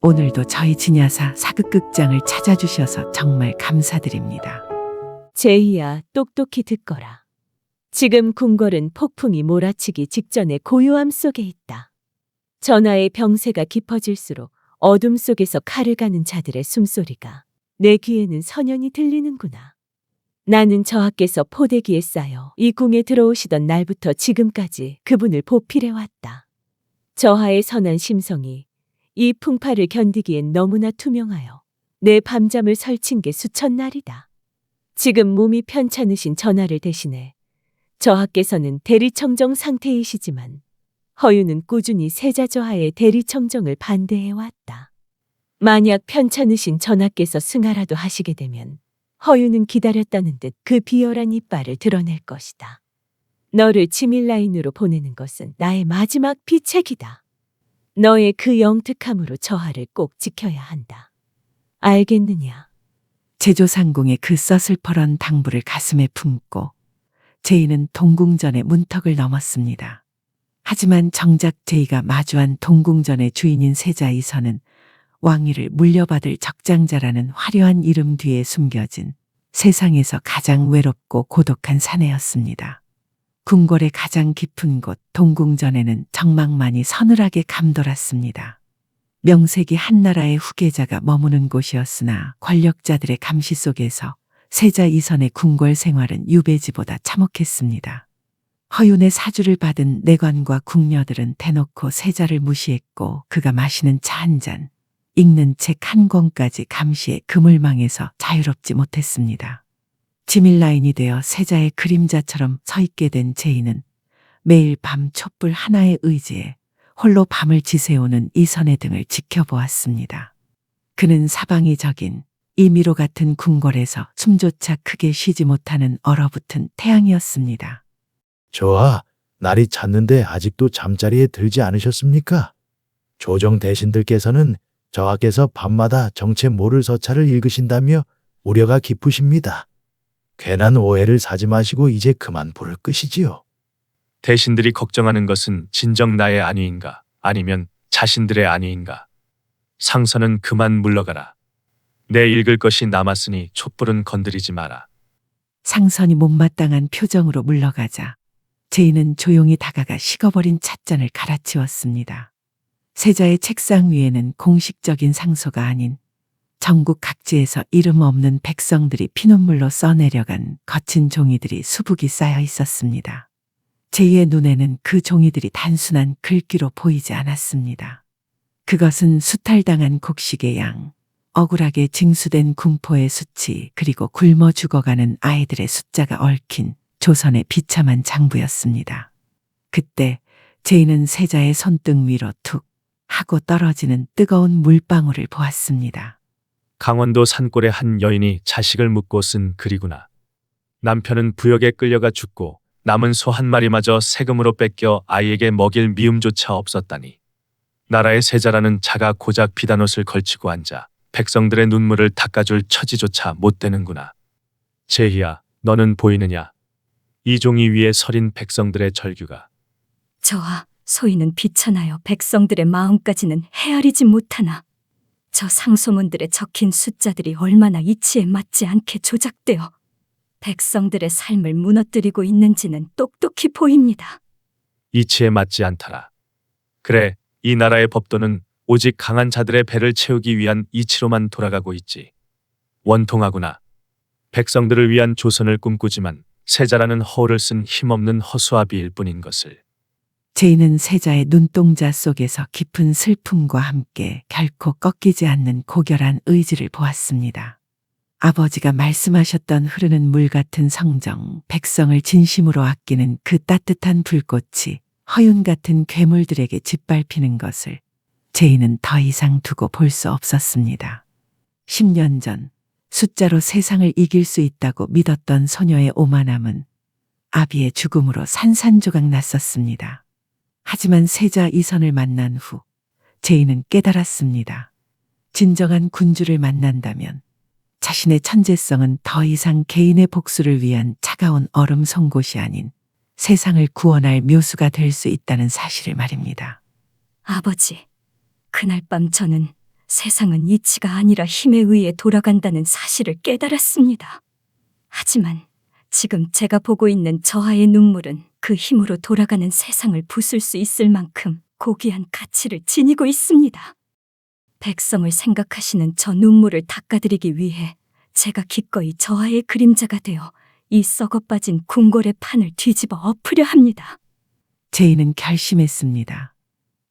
오늘도 저희 진야사 사극극장을 찾아주셔서 정말 감사드립니다. 제이야, 똑똑히 듣거라. 지금 궁궐은 폭풍이 몰아치기 직전의 고요함 속에 있다. 전하의 병세가 깊어질수록 어둠 속에서 칼을 가는 자들의 숨소리가 내 귀에는 선연히 들리는구나. 나는 저하께서 포대기에 쌓여 이 궁에 들어오시던 날부터 지금까지 그분을 보필해왔다. 저하의 선한 심성이 이 풍파를 견디기엔 너무나 투명하여 내 밤잠을 설친 게 수천 날이다. 지금 몸이 편찮으신 전하를 대신해 저하께서는 대리청정 상태이시지만 허유는 꾸준히 세자저하의 대리청정을 반대해왔다. 만약 편찮으신 전하께서 승하라도 하시게 되면 허유는 기다렸다는 듯 그 비열한 이빨을 드러낼 것이다. 너를 지밀라인으로 보내는 것은 나의 마지막 비책이다. 너의 그 영특함으로 저하를 꼭 지켜야 한다. 알겠느냐? 제조상궁의 그 서슬퍼런 당부를 가슴에 품고 제이는 동궁전의 문턱을 넘었습니다. 하지만 정작 제이가 마주한 동궁전의 주인인 세자 이선은 왕위를 물려받을 적장자라는 화려한 이름 뒤에 숨겨진 세상에서 가장 외롭고 고독한 사내였습니다. 궁궐의 가장 깊은 곳 동궁전에는 정막만이 서늘하게 감돌았습니다. 명색이 한나라의 후계자가 머무는 곳이었으나 권력자들의 감시 속에서 세자 이선의 궁궐 생활은 유배지보다 참혹했습니다. 허윤의 사주를 받은 내관과 궁녀들은 대놓고 세자를 무시했고 그가 마시는 차 한 잔, 읽는 책 한 권까지 감시의 그물망에서 자유롭지 못했습니다. 지밀라인이 되어 세자의 그림자처럼 서 있게 된 제이는 매일 밤 촛불 하나에 의지해 홀로 밤을 지새우는 이선의 등을 지켜보았습니다. 그는 사방이 적인 이미로 같은 궁궐에서 숨조차 크게 쉬지 못하는 얼어붙은 태양이었습니다. 저하, 날이 찼는데 아직도 잠자리에 들지 않으셨습니까? 조정 대신들께서는 저하께서 밤마다 정체 모를 서찰을 읽으신다며 우려가 깊으십니다. 괜한 오해를 사지 마시고 이제 그만 불을 끄시지요. 대신들이 걱정하는 것은 진정 나의 안위인가 아니면 자신들의 안위인가. 상선은 그만 물러가라. 내 읽을 것이 남았으니 촛불은 건드리지 마라. 상선이 못마땅한 표정으로 물러가자 제이는 조용히 다가가 식어버린 찻잔을 갈아치웠습니다. 세자의 책상 위에는 공식적인 상소가 아닌 전국 각지에서 이름 없는 백성들이 피눈물로 써내려간 거친 종이들이 수북이 쌓여 있었습니다. 제이의 눈에는 그 종이들이 단순한 글귀로 보이지 않았습니다. 그것은 수탈당한 곡식의 양, 억울하게 징수된 궁포의 수치, 그리고 굶어 죽어가는 아이들의 숫자가 얽힌 조선의 비참한 장부였습니다. 그때 제이는 세자의 손등 위로 툭 하고 떨어지는 뜨거운 물방울을 보았습니다. 강원도 산골의 한 여인이 자식을 묻고 쓴 글이구나. 남편은 부역에 끌려가 죽고 남은 소 한 마리마저 세금으로 뺏겨 아이에게 먹일 미움조차 없었다니. 나라의 세자라는 자가 고작 비단옷을 걸치고 앉아 백성들의 눈물을 닦아줄 처지조차 못 되는구나. 제희야, 너는 보이느냐? 이 종이 위에 서린 백성들의 절규가. 저하, 소인은 비천하여 백성들의 마음까지는 헤아리지 못하나 저 상소문들에 적힌 숫자들이 얼마나 이치에 맞지 않게 조작되어 백성들의 삶을 무너뜨리고 있는지는 똑똑히 보입니다. 이치에 맞지 않더라. 그래, 이 나라의 법도는 오직 강한 자들의 배를 채우기 위한 이치로만 돌아가고 있지. 원통하구나. 백성들을 위한 조선을 꿈꾸지만 세자라는 허울을 쓴 힘없는 허수아비일 뿐인 것을. 제이는 세자의 눈동자 속에서 깊은 슬픔과 함께 결코 꺾이지 않는 고결한 의지를 보았습니다. 아버지가 말씀하셨던 흐르는 물 같은 성정, 백성을 진심으로 아끼는 그 따뜻한 불꽃이 허윤 같은 괴물들에게 짓밟히는 것을 제이는 더 이상 두고 볼 수 없었습니다. 10년 전 숫자로 세상을 이길 수 있다고 믿었던 소녀의 오만함은 아비의 죽음으로 산산조각 났었습니다. 하지만 세자 이선을 만난 후 제이는 깨달았습니다. 진정한 군주를 만난다면 자신의 천재성은 더 이상 개인의 복수를 위한 차가운 얼음 송곳이 아닌 세상을 구원할 묘수가 될 수 있다는 사실을 말입니다. 아버지, 그날 밤 저는 세상은 이치가 아니라 힘에 의해 돌아간다는 사실을 깨달았습니다. 하지만 지금 제가 보고 있는 저하의 눈물은 그 힘으로 돌아가는 세상을 부술 수 있을 만큼 고귀한 가치를 지니고 있습니다. 백성을 생각하시는 저 눈물을 닦아드리기 위해 제가 기꺼이 저하의 그림자가 되어 이 썩어빠진 궁궐의 판을 뒤집어 엎으려 합니다. 제인은 결심했습니다.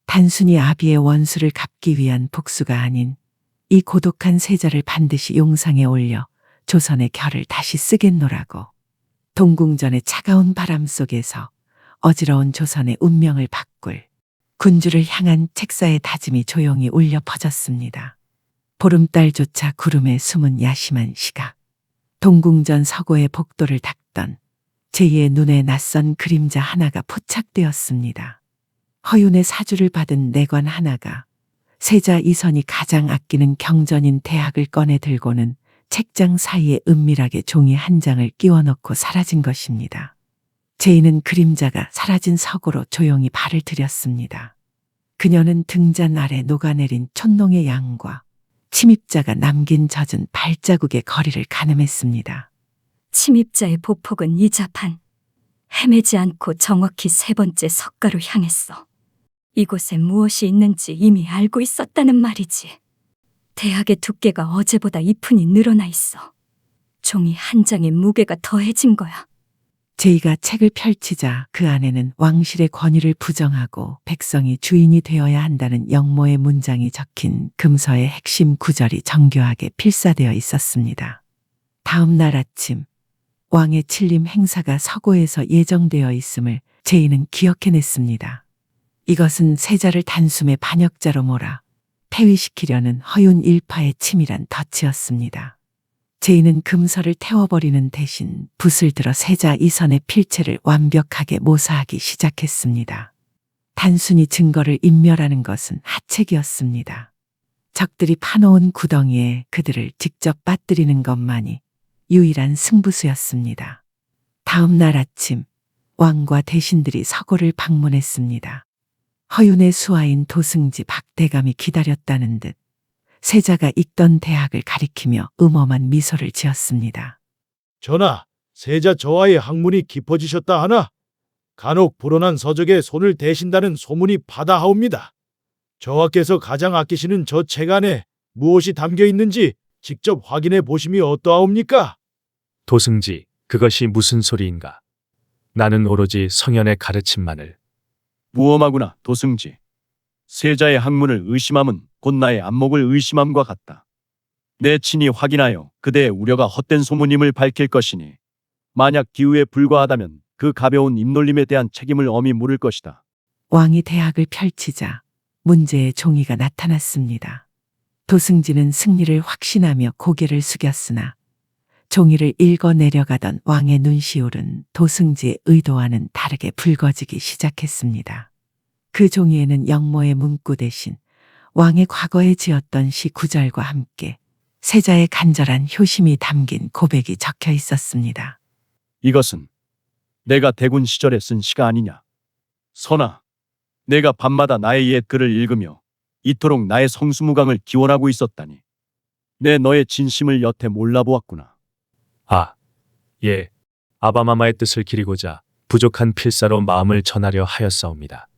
단순히 아비의 원수를 갚기 위한 복수가 아닌 이 고독한 세자를 반드시 용상에 올려 조선의 결을 다시 쓰겠노라고. 동궁전의 차가운 바람 속에서 어지러운 조선의 운명을 바꿀 군주를 향한 책사의 다짐이 조용히 울려 퍼졌습니다. 보름달조차 구름에 숨은 야심한 시각. 동궁전 서고의 복도를 닦던 제2의 눈에 낯선 그림자 하나가 포착되었습니다. 허윤의 사주를 받은 내관 하나가 세자 이선이 가장 아끼는 경전인 대학을 꺼내 들고는 책장 사이에 은밀하게 종이 한 장을 끼워 넣고 사라진 것입니다. 제인은 그림자가 사라진 서고로 조용히 발을 들였습니다. 그녀는 등잔 아래 녹아내린 촛농의 양과 침입자가 남긴 젖은 발자국의 거리를 가늠했습니다. 침입자의 보폭은 이자판. 헤매지 않고 정확히 3번째 석가로 향했어. 이곳에 무엇이 있는지 이미 알고 있었다는 말이지. 대학의 두께가 어제보다 2푼이 늘어나 있어. 종이 한 장의 무게가 더해진 거야. 제이가 책을 펼치자 그 안에는 왕실의 권위를 부정하고 백성이 주인이 되어야 한다는 영모의 문장이 적힌 금서의 핵심 구절이 정교하게 필사되어 있었습니다. 다음 날 아침 왕의 칠림 행사가 서고에서 예정되어 있음을 제이는 기억해냈습니다. 이것은 세자를 단숨에 반역자로 몰아 폐위시키려는 허윤 일파의 치밀한 덫이었습니다. 제이는 금서를 태워버리는 대신 붓을 들어 세자 이선의 필체를 완벽하게 모사하기 시작했습니다. 단순히 증거를 인멸하는 것은 하책이었습니다. 적들이 파놓은 구덩이에 그들을 직접 빠뜨리는 것만이 유일한 승부수였습니다. 다음 날 아침 왕과 대신들이 서고를 방문했습니다. 허윤의 수하인 도승지 박대감이 기다렸다는 듯 세자가 읽던 대학을 가리키며 음험한 미소를 지었습니다. 전하, 세자 저하의 학문이 깊어지셨다 하나 간혹 불온한 서적에 손을 대신다는 소문이 바다하옵니다. 저하께서 가장 아끼시는 저 책 안에 무엇이 담겨 있는지 직접 확인해 보심이 어떠하옵니까? 도승지, 그것이 무슨 소리인가? 나는 오로지 성현의 가르침만을. 무엄하구나, 도승지. 세자의 학문을 의심함은 곧 나의 안목을 의심함과 같다. 내 친히 확인하여 그대의 우려가 헛된 소문임을 밝힐 것이니 만약 기우에 불과하다면 그 가벼운 입놀림에 대한 책임을 엄히 물을 것이다. 왕이 대학을 펼치자 문제의 종이가 나타났습니다. 도승지는 승리를 확신하며 고개를 숙였으나 종이를 읽어 내려가던 왕의 눈시울은 도승지의 의도와는 다르게 붉어지기 시작했습니다. 그 종이에는 영모의 문구 대신 왕의 과거에 지었던 시 구절과 함께 세자의 간절한 효심이 담긴 고백이 적혀 있었습니다. 이것은 내가 대군 시절에 쓴 시가 아니냐. 선아, 내가 밤마다 나의 옛 글을 읽으며 이토록 나의 성수무강을 기원하고 있었다니. 내 너의 진심을 여태 몰라보았구나. 아, 예. 아바마마의 뜻을 기리고자 부족한 필사로 마음을 전하려 하였사옵니다.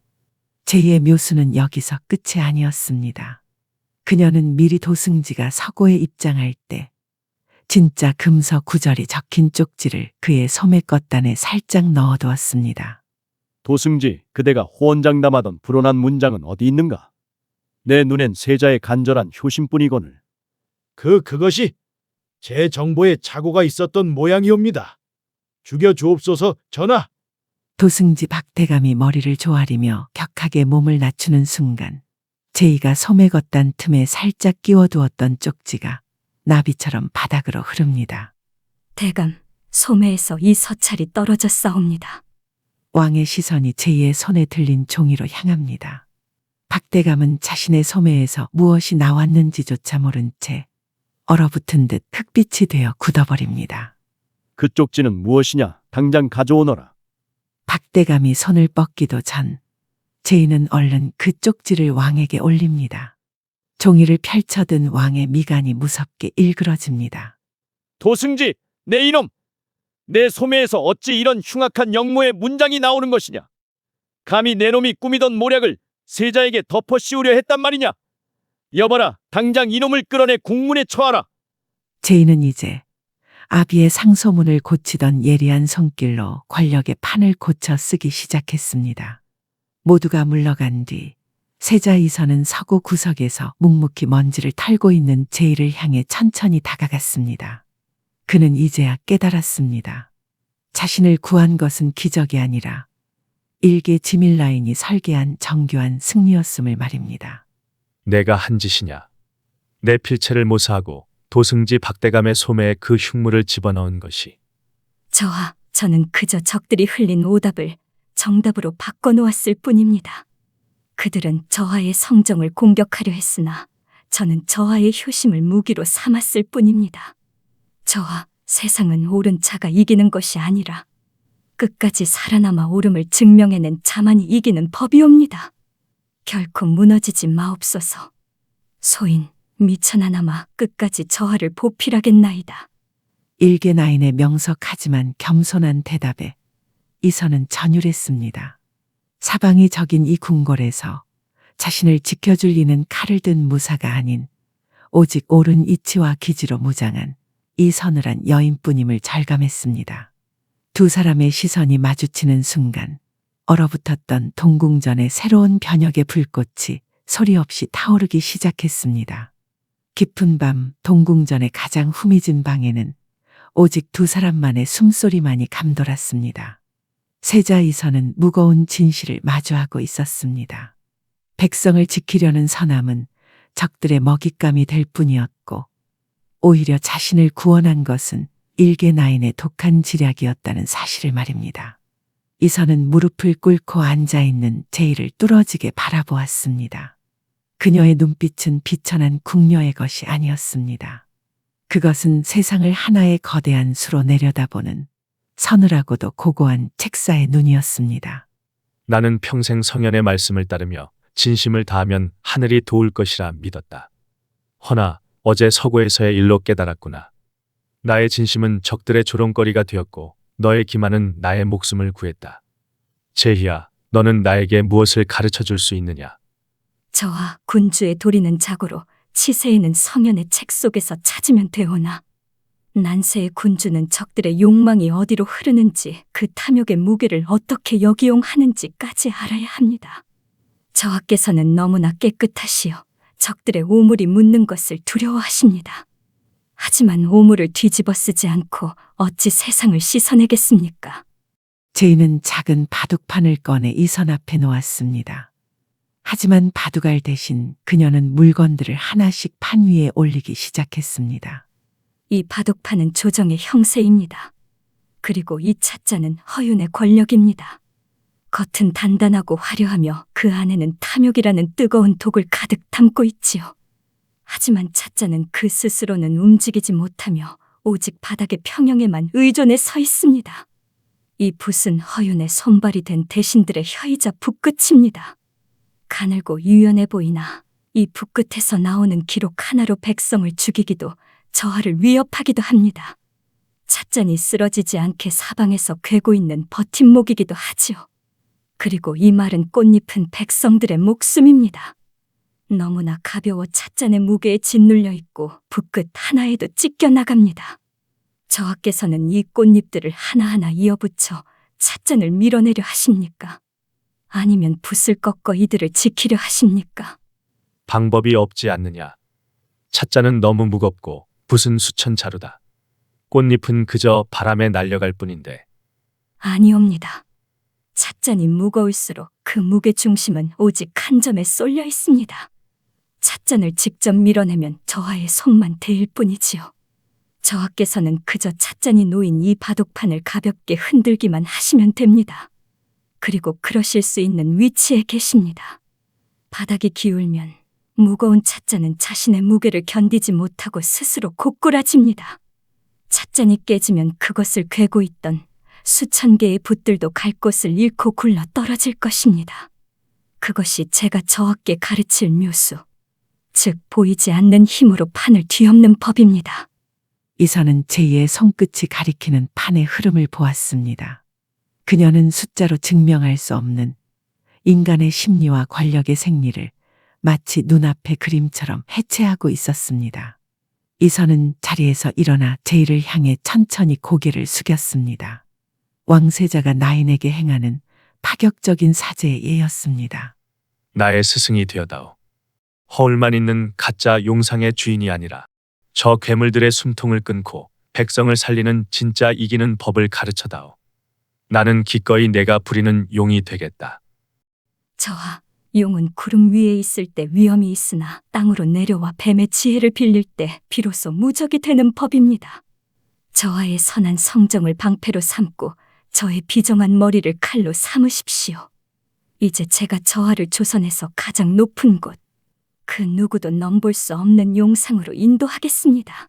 제2의 묘수는 여기서 끝이 아니었습니다. 그녀는 미리 도승지가 서고에 입장할 때 진짜 금서 구절이 적힌 쪽지를 그의 소매 겉단에 살짝 넣어두었습니다. 도승지, 그대가 호언장담하던 불온한 문장은 어디 있는가? 내 눈엔 세자의 간절한 효심뿐이거늘. 그것이 제 정보에 착오가 있었던 모양이옵니다. 죽여 주옵소서, 전하. 도승지 박대감이 머리를 조아리며 격하게 몸을 낮추는 순간 제이가 소매 겉단 틈에 살짝 끼워두었던 쪽지가 나비처럼 바닥으로 흐릅니다. 대감, 소매에서 이 서찰이 떨어져 싸웁니다. 왕의 시선이 제이의 손에 들린 종이로 향합니다. 박대감은 자신의 소매에서 무엇이 나왔는지조차 모른 채 얼어붙은 듯 흙빛이 되어 굳어버립니다. 그 쪽지는 무엇이냐? 당장 가져오너라. 박대감이 손을 뻗기도 전 제이는 얼른 그 쪽지를 왕에게 올립니다. 종이를 펼쳐든 왕의 미간이 무섭게 일그러집니다. 도승지, 내 이놈! 내 소매에서 어찌 이런 흉악한 영모의 문장이 나오는 것이냐? 감히 내 놈이 꾸미던 모략을 세자에게 덮어 씌우려 했단 말이냐? 여봐라, 당장 이놈을 끌어내 국문에 처하라. 제인은 이제 아비의 상소문을 고치던 예리한 손길로 권력의 판을 고쳐 쓰기 시작했습니다. 모두가 물러간 뒤 세자 이선은 서고 구석에서 묵묵히 먼지를 털고 있는 제이를 향해 천천히 다가갔습니다. 그는 이제야 깨달았습니다. 자신을 구한 것은 기적이 아니라 일개 지밀라인이 설계한 정교한 승리였음을 말입니다. 내가 한 짓이냐? 내 필체를 모사하고 도승지 박대감의 소매에 그 흉물을 집어넣은 것이. 저는 그저 적들이 흘린 오답을 정답으로 바꿔놓았을 뿐입니다. 그들은 저하의 성정을 공격하려 했으나 저는 저하의 효심을 무기로 삼았을 뿐입니다. 저하, 세상은 옳은 자가 이기는 것이 아니라 끝까지 살아남아 옳음을 증명해낸 자만이 이기는 법이옵니다. 결코 무너지지 마옵소서. 소인 미천하나마 끝까지 저하를 보필하겠나이다. 일개 나인의 명석하지만 겸손한 대답에 이선은 전율했습니다. 사방이 적인 이 궁궐에서 자신을 지켜줄 리는 칼을 든 무사가 아닌 오직 옳은 이치와 기지로 무장한 이 서늘한 여인뿐임을 절감했습니다. 두 사람의 시선이 마주치는 순간 얼어붙었던 동궁전의 새로운 변혁의 불꽃이 소리 없이 타오르기 시작했습니다. 깊은 밤 동궁전의 가장 후미진 방에는 오직 두 사람만의 숨소리만이 감돌았습니다. 세자 이선은 무거운 진실을 마주하고 있었습니다. 백성을 지키려는 선함은 적들의 먹잇감이 될 뿐이었고 오히려 자신을 구원한 것은 일개 나인의 독한 지략이었다는 사실을 말입니다. 이선은 무릎을 꿇고 앉아있는 제이를 뚫어지게 바라보았습니다. 그녀의 눈빛은 비천한 궁녀의 것이 아니었습니다. 그것은 세상을 하나의 거대한 수로 내려다보는 서늘하고도 고고한 책사의 눈이었습니다. 나는 평생 성현의 말씀을 따르며 진심을 다하면 하늘이 도울 것이라 믿었다. 허나 어제 서고에서의 일로 깨달았구나. 나의 진심은 적들의 조롱거리가 되었고 너의 기만은 나의 목숨을 구했다. 제희야, 너는 나에게 무엇을 가르쳐 줄 수 있느냐? 저하 군주의 도리는 자고로 치세에는 성현의 책 속에서 찾으면 되오나 난세의 군주는 적들의 욕망이 어디로 흐르는지 그 탐욕의 무게를 어떻게 역이용하는지까지 알아야 합니다. 저하께서는 너무나 깨끗하시어 적들의 오물이 묻는 것을 두려워하십니다. 하지만 오물을 뒤집어 쓰지 않고 어찌 세상을 씻어내겠습니까? 제이는 작은 바둑판을 꺼내 이선 앞에 놓았습니다. 하지만 바둑알 대신 그녀는 물건들을 하나씩 판 위에 올리기 시작했습니다. 이 바둑판은 조정의 형세입니다. 그리고 이 찻잔은 허윤의 권력입니다. 겉은 단단하고 화려하며 그 안에는 탐욕이라는 뜨거운 독을 가득 담고 있지요. 하지만 찻잔은 그 스스로는 움직이지 못하며 오직 바닥의 평형에만 의존해 서 있습니다. 이 붓은 허윤의 손발이 된 대신들의 혀이자 붓끝입니다. 가늘고 유연해 보이나 이 붓끝에서 나오는 기록 하나로 백성을 죽이기도 저하를 위협하기도 합니다. 찻잔이 쓰러지지 않게 사방에서 괴고 있는 버팀목이기도 하지요. 그리고 이 말은 꽃잎은 백성들의 목숨입니다. 너무나 가벼워 찻잔의 무게에 짓눌려 있고 붓끝 하나에도 찢겨 나갑니다. 저하께서는 이 꽃잎들을 하나하나 이어붙여 찻잔을 밀어내려 하십니까? 아니면 붓을 꺾어 이들을 지키려 하십니까? 방법이 없지 않느냐? 찻잔은 너무 무겁고 붓은 수천 자루다. 꽃잎은 그저 바람에 날려갈 뿐인데. 아니옵니다. 찻잔이 무거울수록 그 무게 중심은 오직 한 점에 쏠려 있습니다. 찻잔을 직접 밀어내면 저하의 손만 대일 뿐이지요. 저하께서는 그저 찻잔이 놓인 이 바둑판을 가볍게 흔들기만 하시면 됩니다. 그리고 그러실 수 있는 위치에 계십니다. 바닥이 기울면 무거운 찻잔은 자신의 무게를 견디지 못하고 스스로 고꾸라집니다. 찻잔이 깨지면 그것을 괴고 있던 수천 개의 붓들도 갈 곳을 잃고 굴러 떨어질 것입니다. 그것이 제가 저하께 가르칠 묘수, 즉 보이지 않는 힘으로 판을 뒤엎는 법입니다. 이선은 제2의 손끝이 가리키는 판의 흐름을 보았습니다. 그녀는 숫자로 증명할 수 없는 인간의 심리와 권력의 생리를 마치 눈앞의 그림처럼 해체하고 있었습니다. 이선은 자리에서 일어나 제이를 향해 천천히 고개를 숙였습니다. 왕세자가 나인에게 행하는 파격적인 사제의 예였습니다. 나의 스승이 되어다오. 허울만 있는 가짜 용상의 주인이 아니라 저 괴물들의 숨통을 끊고 백성을 살리는 진짜 이기는 법을 가르쳐다오. 나는 기꺼이 내가 부리는 용이 되겠다. 저하, 용은 구름 위에 있을 때 위험이 있으나 땅으로 내려와 뱀의 지혜를 빌릴 때 비로소 무적이 되는 법입니다. 저하의 선한 성정을 방패로 삼고 저의 비정한 머리를 칼로 삼으십시오. 이제 제가 저하를 조선에서 가장 높은 곳, 그 누구도 넘볼 수 없는 용상으로 인도하겠습니다.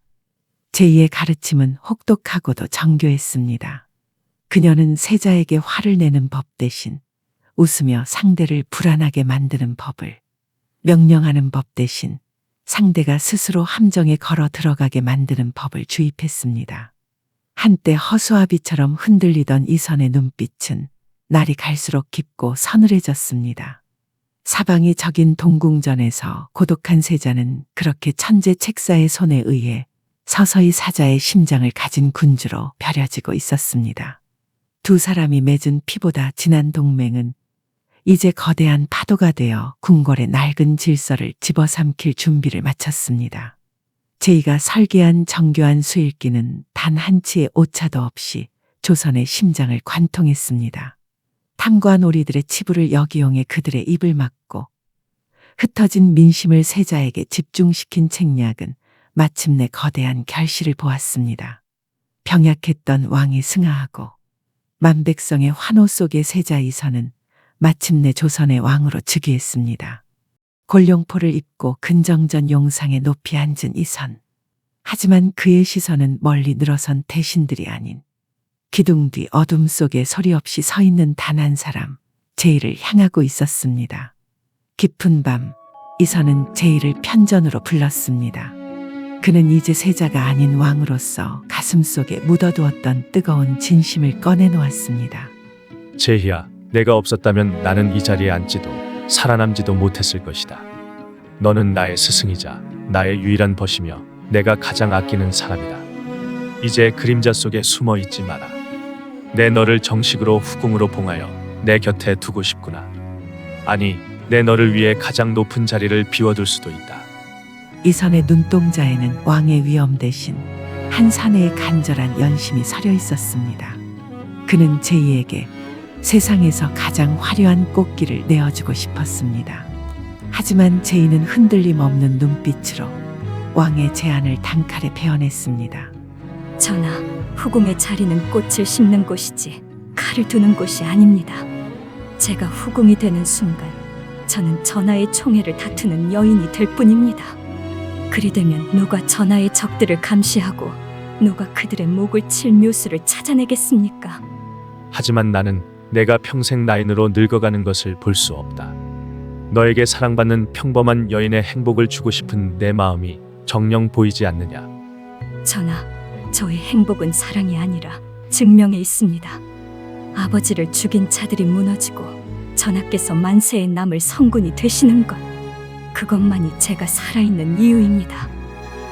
제2의 가르침은 혹독하고도 정교했습니다. 그녀는 세자에게 화를 내는 법 대신 웃으며 상대를 불안하게 만드는 법을, 명령하는 법 대신 상대가 스스로 함정에 걸어 들어가게 만드는 법을 주입했습니다. 한때 허수아비처럼 흔들리던 이선의 눈빛은 날이 갈수록 깊고 서늘해졌습니다. 사방이 적인 동궁전에서 고독한 세자는 그렇게 천재 책사의 손에 의해 서서히 사자의 심장을 가진 군주로 벼려지고 있었습니다. 두 사람이 맺은 피보다 진한 동맹은 이제 거대한 파도가 되어 궁궐의 낡은 질서를 집어삼킬 준비를 마쳤습니다. 제이가 설계한 정교한 수일기는 단 한치의 오차도 없이 조선의 심장을 관통했습니다. 탐과 놀이들의 치부를 역이용해 그들의 입을 막고 흩어진 민심을 세자에게 집중시킨 책략은 마침내 거대한 결실을 보았습니다. 병약했던 왕이 승하하고 만백성의 환호 속의 세자 이선은 마침내 조선의 왕으로 즉위했습니다. 골룡포를 입고 근정전 용상에 높이 앉은 이선. 하지만 그의 시선은 멀리 늘어선 대신들이 아닌 기둥 뒤 어둠 속에 소리 없이 서 있는 단 한 사람, 제이를 향하고 있었습니다. 깊은 밤, 이선은 제이를 편전으로 불렀습니다. 그는 이제 세자가 아닌 왕으로서 가슴 속에 묻어두었던 뜨거운 진심을 꺼내놓았습니다. 제희야, 내가 없었다면 나는 이 자리에 앉지도 살아남지도 못했을 것이다. 너는 나의 스승이자 나의 유일한 벗이며 내가 가장 아끼는 사람이다. 이제 그림자 속에 숨어 있지 마라. 내 너를 정식으로 후궁으로 봉하여 내 곁에 두고 싶구나. 아니, 내 너를 위해 가장 높은 자리를 비워둘 수도 있다. 이선의 눈동자에는 왕의 위엄 대신 한 사내의 간절한 연심이 서려 있었습니다. 그는 제이에게 세상에서 가장 화려한 꽃길을 내어주고 싶었습니다. 하지만 제이는 흔들림 없는 눈빛으로 왕의 제안을 단칼에 베어냈습니다. 전하, 후궁의 자리는 꽃을 심는 곳이지 칼을 두는 곳이 아닙니다. 제가 후궁이 되는 순간 저는 전하의 총애를 다투는 여인이 될 뿐입니다. 그리 되면 누가 전하의 적들을 감시하고 누가 그들의 목을 칠 묘수를 찾아내겠습니까? 하지만 나는 내가 평생 나인으로 늙어가는 것을 볼 수 없다. 너에게 사랑받는 평범한 여인의 행복을 주고 싶은 내 마음이 정녕 보이지 않느냐. 전하, 저의 행복은 사랑이 아니라 증명에 있습니다. 아버지를 죽인 자들이 무너지고 전하께서 만세에 남을 성군이 되시는 것, 그것만이 제가 살아있는 이유입니다.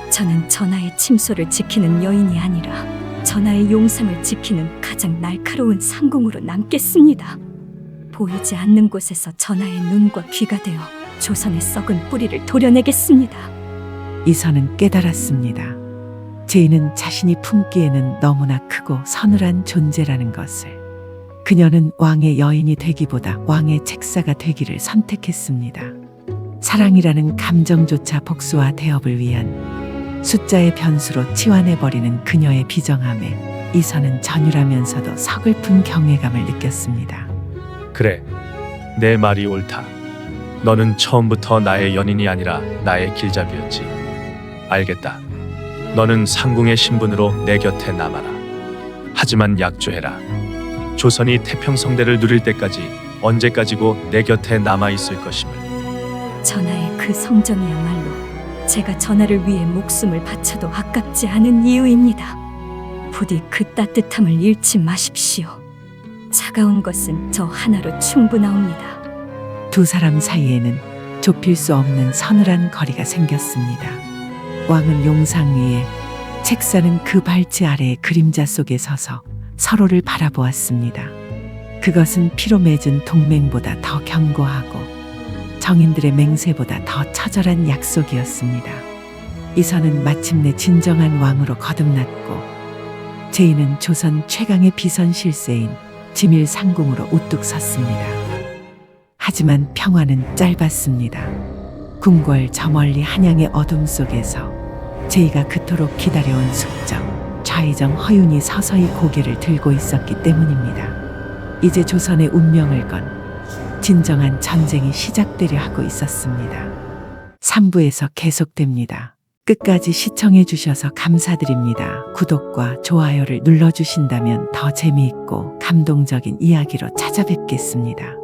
저는 전하의 침소를 지키는 여인이 아니라 전하의 용상을 지키는 가장 날카로운 상궁으로 남겠습니다. 보이지 않는 곳에서 전하의 눈과 귀가 되어 조선의 썩은 뿌리를 도려내겠습니다. 이선은 깨달았습니다. 제이는 자신이 품기에는 너무나 크고 서늘한 존재라는 것을. 그녀는 왕의 여인이 되기보다 왕의 책사가 되기를 선택했습니다. 사랑이라는 감정조차 복수와 대업을 위한 숫자의 변수로 치환해버리는 그녀의 비정함에 이선은 전율하면서도 서글픈 경외감을 느꼈습니다. 그래, 내 말이 옳다. 너는 처음부터 나의 연인이 아니라 나의 길잡이였지. 알겠다. 너는 상궁의 신분으로 내 곁에 남아라. 하지만 약조해라. 조선이 태평성대를 누릴 때까지 언제까지고 내 곁에 남아 있을 것임을. 전하의 그 성정이야말로 제가 전하를 위해 목숨을 바쳐도 아깝지 않은 이유입니다. 부디 그 따뜻함을 잃지 마십시오. 차가운 것은 저 하나로 충분하옵니다. 두 사람 사이에는 좁힐 수 없는 서늘한 거리가 생겼습니다. 왕은 용상 위에, 책사는 그 발치 아래의 그림자 속에 서서 서로를 바라보았습니다. 그것은 피로 맺은 동맹보다 더 견고하고 정인들의 맹세보다 더 처절한 약속이었습니다. 이선은 마침내 진정한 왕으로 거듭났고 제인은 조선 최강의 비선 실세인 지밀 상궁으로 우뚝 섰습니다. 하지만 평화는 짧았습니다. 궁궐 저 멀리 한양의 어둠 속에서 제이가 그토록 기다려온 숙적, 좌의정 허윤이 서서히 고개를 들고 있었기 때문입니다. 이제 조선의 운명을 건 진정한 전쟁이 시작되려 하고 있었습니다. 3부에서 계속됩니다. 끝까지 시청해 주셔서 감사드립니다. 구독과 좋아요를 눌러주신다면 더 재미있고 감동적인 이야기로 찾아뵙겠습니다.